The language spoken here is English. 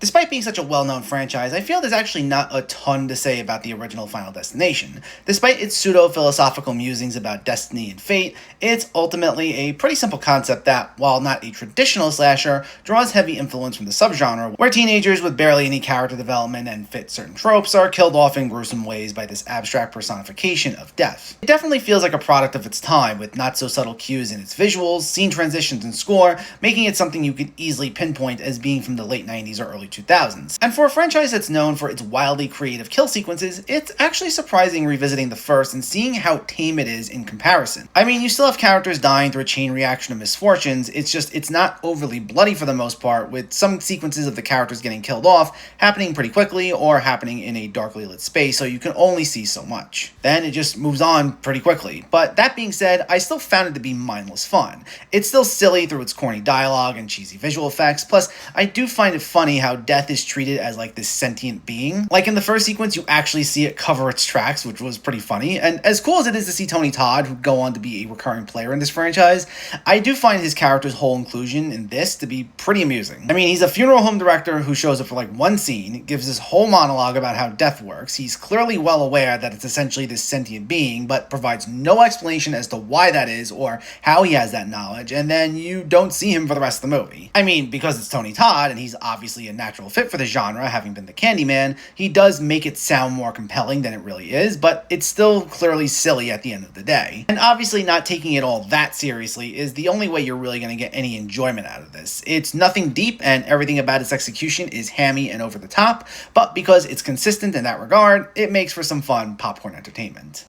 Despite being such a well-known franchise, I feel there's actually not a ton to say about the original Final Destination. Despite its pseudo-philosophical musings about destiny and fate, it's ultimately a pretty simple concept that, while not a traditional slasher, draws heavy influence from the subgenre, where teenagers with barely any character development and fit certain tropes are killed off in gruesome ways by this abstract personification of death. It definitely feels like a product of its time, with not-so-subtle cues in its visuals, scene transitions, and score, making it something you could easily pinpoint as being from the late 90s or early 2000s. And for a franchise that's known for its wildly creative kill sequences, it's actually surprising revisiting the first and seeing how tame it is in comparison. I mean, you still have characters dying through a chain reaction of misfortunes, it's not overly bloody for the most part, with some sequences of the characters getting killed off happening pretty quickly or happening in a darkly lit space, so you can only see so much. Then it just moves on pretty quickly. But that being said, I still found it to be mindless fun. It's still silly through its corny dialogue and cheesy visual effects, plus I do find it funny how death is treated as like this sentient being. Like in the first sequence, you actually see it cover its tracks, which was pretty funny. And as cool as it is to see Tony Todd, who'd go on to be a recurring player in this franchise, I do find his character's whole inclusion in this to be pretty amusing. I mean, he's a funeral home director who shows up for like one scene, gives this whole monologue about how death works. He's clearly well aware that it's essentially this sentient being, but provides no explanation as to why that is or how he has that knowledge, and then you don't see him for the rest of the movie. I mean, because it's Tony Todd, and he's obviously a natural fit for the genre, having been the Candyman, he does make it sound more compelling than it really is, but it's still clearly silly at the end of the day. And obviously not taking it all that seriously is the only way you're really going to get any enjoyment out of this. It's nothing deep, and everything about its execution is hammy and over the top, but because it's consistent in that regard, it makes for some fun popcorn entertainment.